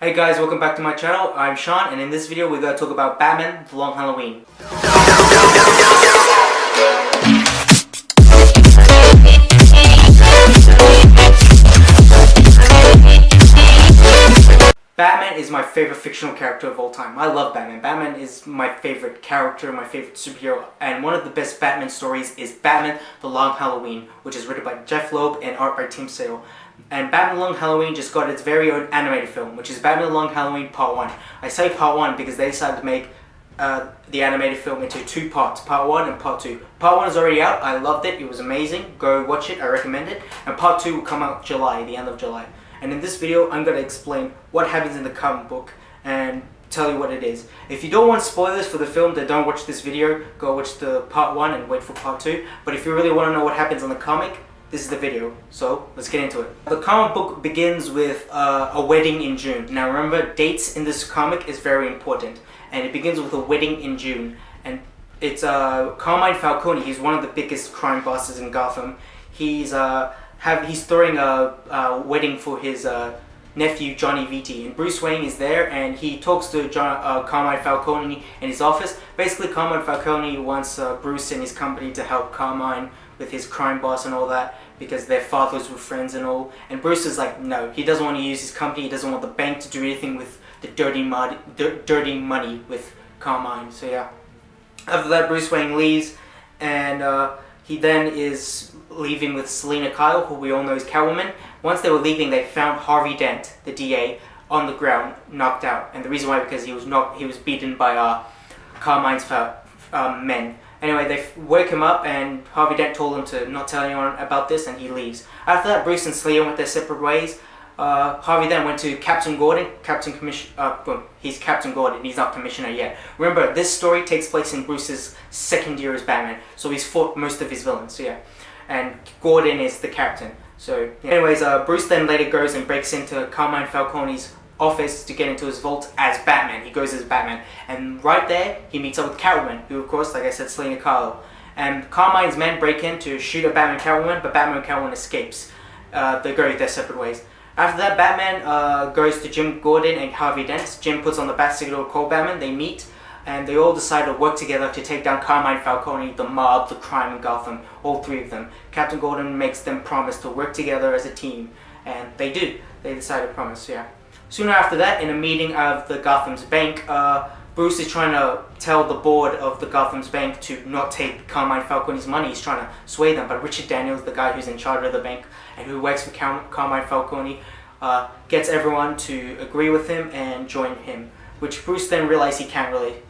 Hey guys, welcome back to my channel. I'm Sean, and in this video we're going to talk about Batman: The Long Halloween. Batman is my favorite fictional character of all time. I love Batman. Batman is my favorite character, my favorite superhero, and one of the best Batman stories is Batman: The Long Halloween, which is written by Jeff Loeb and art by Tim Sale. And Batman: The Long Halloween just got its very own animated film, which is Batman: The Long Halloween Part 1. I say Part 1 because they decided to make the animated film into two parts, Part 1 and Part 2. Part 1 is already out. I loved it. It was amazing. Go watch it. I recommend it. And Part 2 will come out July, the end of July. And in this video, I'm going to explain what happens in the comic book and tell you what it is. If you don't want spoilers for the film, then don't watch this video. Go watch the Part 1 and wait for Part 2. But if you really want to know what happens in the comic, this is the video, so let's get into it. The comic book begins with a wedding in June. Now remember, dates in this comic is very important, and it begins with a wedding in June. And it's Carmine Falcone. He's one of the biggest crime bosses in Gotham. He's throwing a wedding for his nephew Johnny Vitti, and Bruce Wayne is there, and he talks to Carmine Falcone in his office. Basically, Carmine Falcone wants Bruce and his company to help Carmine with his crime boss and all that, because their fathers were friends and all. And Bruce is like, no, he doesn't want to use his company. He doesn't want the bank to do anything with the dirty money with Carmine. So yeah. After that, Bruce Wayne leaves, and he then is leaving with Selina Kyle, who we all know is Catwoman. Once they were leaving, they found Harvey Dent, the DA, on the ground, knocked out. And the reason why, because he was beaten by Carmine's men. Anyway, they wake him up, and Harvey Dent told him to not tell anyone about this, and he leaves. After that, Bruce and Selina went their separate ways. Harvey then went to Captain Gordon. He's Captain Gordon. He's not Commissioner yet. Remember, this story takes place in Bruce's second year as Batman, so he's fought most of his villains. So yeah, and Gordon is the captain. So yeah. Anyways, Bruce then later goes and breaks into Carmine Falcone's office to get into his vault as Batman. He goes as Batman, and right there he meets up with Catwoman, who of course, like I said, Selina Kyle. And Carmine's men break in to shoot at Batman and Catwoman, but Batman and Catwoman escapes. They go their separate ways. After that, Batman goes to Jim Gordon and Harvey Dent. Jim puts on the bat signal to call Batman. They meet, and they all decide to work together to take down Carmine Falcone, the mob, the crime in Gotham, all three of them. Captain Gordon makes them promise to work together as a team, and they do. They decide to promise, yeah. Sooner after that, in a meeting of the Gotham's bank, Bruce is trying to tell the board of the Gotham's bank to not take Carmine Falcone's money. He's trying to sway them, but Richard Daniels, the guy who's in charge of the bank and who works for Carmine Falcone, gets everyone to agree with him and join him, which Bruce then realized he can't really,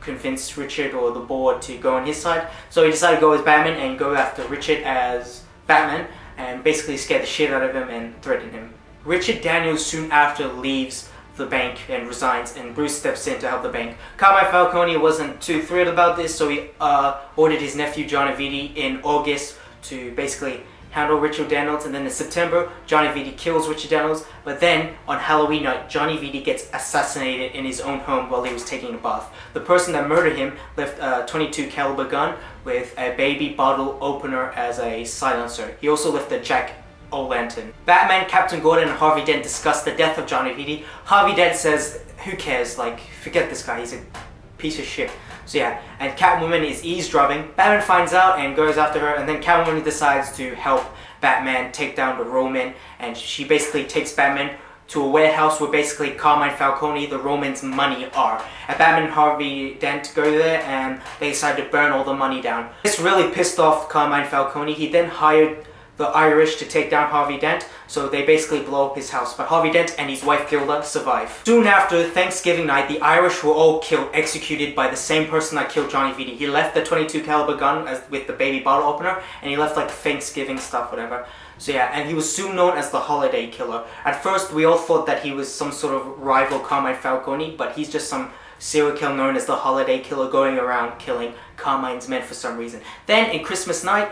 convince Richard or the board to go on his side. So he decided to go as Batman and go after Richard as Batman and basically scare the shit out of him and threaten him. Richard Daniels soon after leaves the bank and resigns, and Bruce steps in to help the bank. Carmine Falcone wasn't too thrilled about this, so he ordered his nephew Johnny Vitti in August to basically handle Richard Daniels, and then in September, Johnny Vitti kills Richard Daniels, but then on Halloween night, Johnny Vitti gets assassinated in his own home while he was taking a bath. The person that murdered him left a .22 caliber gun with a baby bottle opener as a silencer. He also left a jack-o'-lantern. Batman, Captain Gordon, and Harvey Dent discuss the death of Johnny Vitti. Harvey Dent says, who cares, forget this guy, he's a piece of shit. So yeah, and Catwoman is eavesdropping. Batman finds out and goes after her, and then Catwoman decides to help Batman take down the Roman, and she basically takes Batman to a warehouse where basically Carmine Falcone, the Roman's money are. And Batman and Harvey Dent go there, and they decide to burn all the money down. This really pissed off Carmine Falcone. He then hired the Irish to take down Harvey Dent, so they basically blow up his house. But Harvey Dent and his wife Gilda survive. Soon after Thanksgiving night, the Irish were all executed by the same person that killed Johnny Vitti. He left the .22 caliber gun with the baby bottle opener, and he left Thanksgiving stuff, whatever. So yeah, and he was soon known as the Holiday Killer. At first, we all thought that he was some sort of rival Carmine Falcone, but he's just some serial killer known as the Holiday Killer going around killing Carmine's men for some reason. Then, in Christmas night,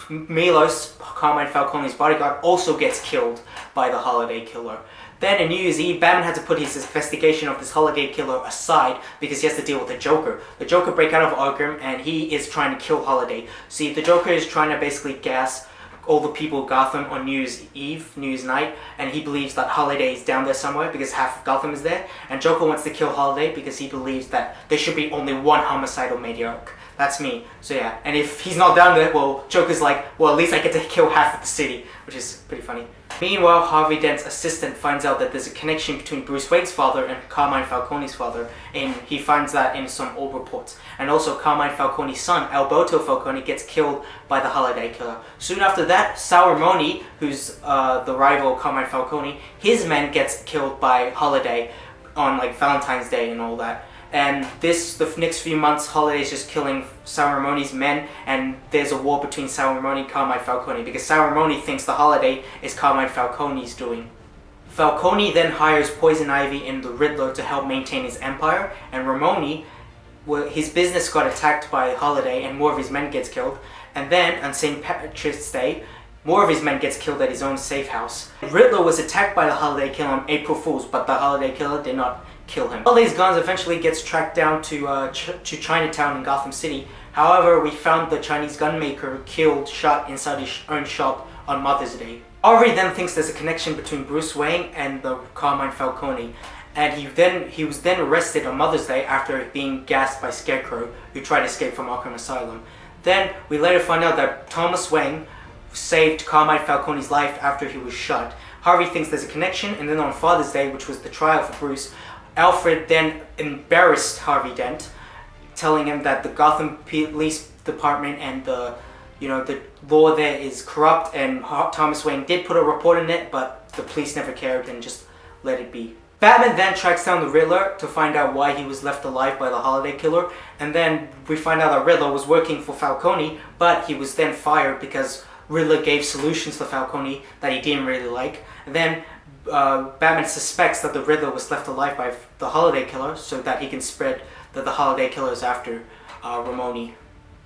Milos, Carmine Falcone's bodyguard, also gets killed by the Holiday Killer. Then on New Year's Eve, Batman had to put his investigation of this Holiday Killer aside because he has to deal with the Joker. The Joker breaks out of Arkham and he is trying to kill Holiday. See, the Joker is trying to basically gas all the people of Gotham on New Year's night, and he believes that Holiday is down there somewhere because half of Gotham is there, and Joker wants to kill Holiday because he believes that there should be only one homicidal maniac. That's me. So yeah, and if he's not down there, well, Joker's like, well, at least I get to kill half of the city, which is pretty funny. Meanwhile, Harvey Dent's assistant finds out that there's a connection between Bruce Wayne's father and Carmine Falcone's father, and he finds that in some old reports. And also, Carmine Falcone's son, Alberto Falcone, gets killed by the Holiday Killer. Soon after that, Sal Ramone, who's the rival of Carmine Falcone, his men gets killed by Holiday on like Valentine's Day and all that. And the next few months, Holiday's just killing Sal Ramone's men, and there's a war between Sal Ramone and Carmine Falcone because Sal Ramone thinks the Holiday is Carmine Falcone's doing. Falcone then hires Poison Ivy and the Riddler to help maintain his empire, and Ramone, his business got attacked by Holiday and more of his men gets killed, and then on St. Patrick's Day, more of his men gets killed at his own safe house. Riddler was attacked by the Holiday Killer on April Fool's, but the Holiday Killer did not kill him. Holiday's guns eventually gets tracked down to Chinatown in Gotham City. However, we found the Chinese gunmaker shot inside his own shop on Mother's Day. Harvey then thinks there's a connection between Bruce Wayne and the Carmine Falcone, and he was then arrested on Mother's Day after being gassed by Scarecrow, who tried to escape from Arkham Asylum. Then we later find out that Thomas Wayne saved Carmine Falcone's life after he was shot. Harvey thinks there's a connection, and then on Father's Day, which was the trial for Bruce, Alfred then embarrassed Harvey Dent, telling him that the Gotham Police Department and the law there is corrupt, and Thomas Wayne did put a report in it, but the police never cared and just let it be. Batman then tracks down the Riddler to find out why he was left alive by the Holiday Killer, and then we find out that Riddler was working for Falcone, but he was then fired because Riddler gave solutions to Falcone that he didn't really like. And then Batman suspects that the Riddler was left alive by the Holiday Killer so that he can spread that the Holiday Killer is after Ramone.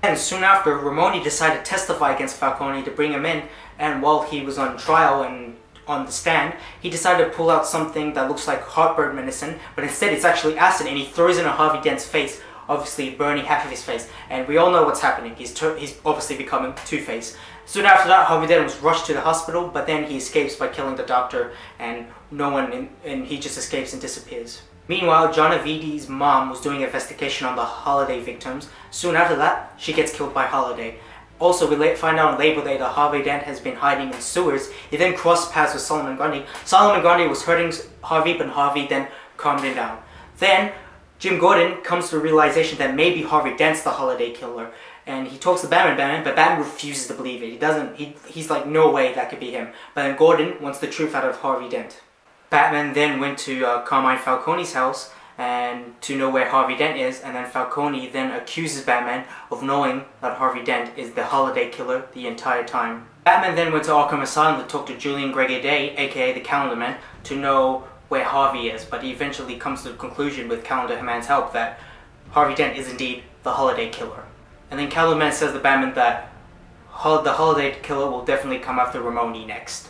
And soon after, Ramone decided to testify against Falcone to bring him in, and while he was on trial and on the stand, he decided to pull out something that looks like heartburn medicine, but instead it's actually acid, and he throws it in Harvey Dent's face, obviously burning half of his face. And we all know what's happening. He's obviously becoming Two-Face. Soon after that, Harvey Dent was rushed to the hospital, but then he escapes by killing the doctor, and and he just escapes and disappears. Meanwhile, John Avidi's mom was doing an investigation on the Holiday victims. Soon after that, she gets killed by Holiday. Also, we find out on Labor Day that Harvey Dent has been hiding in sewers. He then crossed paths with Solomon Grundy. Solomon Grundy was hurting Harvey, but Harvey then calmed him down. Then, Jim Gordon comes to the realization that maybe Harvey Dent's the Holiday Killer. And he talks to Batman, but Batman refuses to believe it. He's like, no way that could be him. But then Gordon wants the truth out of Harvey Dent. Batman then went to Carmine Falcone's house and to know where Harvey Dent is, and then Falcone then accuses Batman of knowing that Harvey Dent is the Holiday Killer the entire time. Batman then went to Arkham Asylum to talk to Julian Gregory, aka the Calendar Man, to know where Harvey is, but he eventually comes to the conclusion with Calendar Man's help that Harvey Dent is indeed the Holiday Killer. And then Calendar Man says to Batman that the Holiday Killer will definitely come after Ramone next.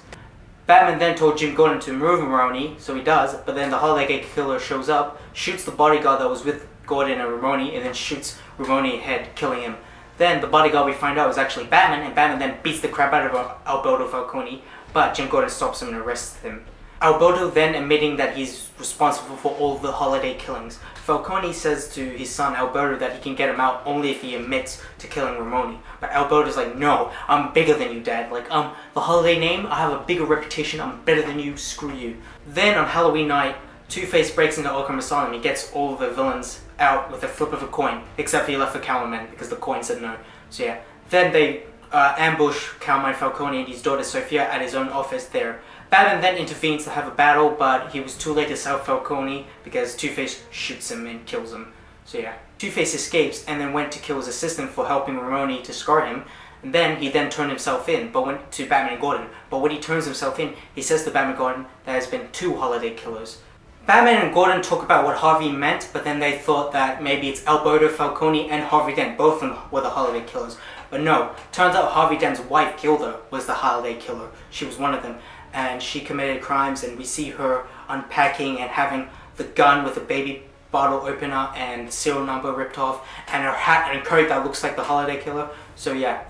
Batman then told Jim Gordon to remove Ramone, so he does, but then the Holiday Killer shows up, shoots the bodyguard that was with Gordon and Ramone, and then shoots Ramone in the head, killing him. Then the bodyguard we find out is actually Batman, and Batman then beats the crap out of Alberto Falcone, but Jim Gordon stops him and arrests him. Alberto then admitting that he's responsible for all the Holiday killings. Falcone says to his son Alberto that he can get him out only if he admits to killing Ramone. But Alberto's like, no, I'm bigger than you, Dad. Like, the Holiday name, I have a bigger reputation, I'm better than you, screw you. Then on Halloween night, Two-Face breaks into Arkham Asylum. He gets all of the villains out with a flip of a coin, except he left for Catwoman because the coin said no. So yeah, then they ambush Carmine Falcone and his daughter Sophia at his own office there. Batman then intervenes to have a battle, but he was too late to save Falcone because Two-Face shoots him and kills him. So yeah, Two-Face escapes and then went to kill his assistant for helping Ramone to scar him. And then he turned himself in, but went to Batman and Gordon. But when he turns himself in, he says to Batman and Gordon there has been 2 Holiday Killers. Batman and Gordon talk about what Harvey meant, but then they thought that maybe it's Alberto Falcone and Harvey Dent, both of them were the Holiday Killers. But no, turns out Harvey Dent's wife, Gilda, was the Holiday Killer. She was one of them, and she committed crimes, and we see her unpacking and having the gun with the baby bottle opener and serial number ripped off, and her hat and a coat that looks like the Holiday Killer. So yeah.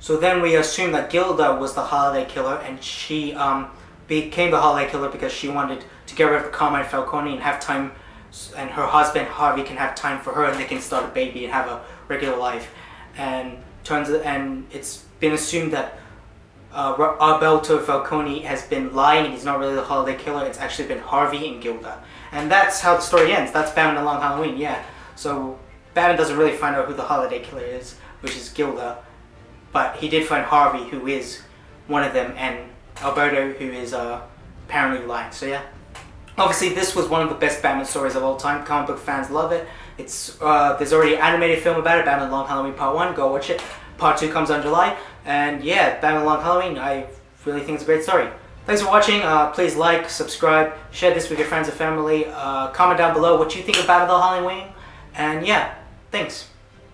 So then we assume that Gilda was the holiday killer, and she became the holiday killer because she wanted to get rid of Carmine Falcone and have time, and her husband Harvey can have time for her, and they can start a baby and have a regular life. And it's been assumed that Alberto Falcone has been lying and he's not really the holiday killer. It's actually been Harvey and Gilda, and that's how the story ends. That's Batman: The Long Halloween. Yeah. So Batman doesn't really find out who the holiday killer is, which is Gilda. But he did find Harvey, who is one of them, and Alberto, who is apparently lying. So yeah, obviously this was one of the best Batman stories of all time. Comic book fans love it. It's there's already an animated film about it, Batman: Long Halloween Part 1. Go watch it. Part 2 comes on July. And yeah, Batman: Long Halloween, I really think it's a great story. Thanks for watching. Please like, subscribe, share this with your friends and family. Comment down below what you think of Batman: Long Halloween. And yeah, thanks.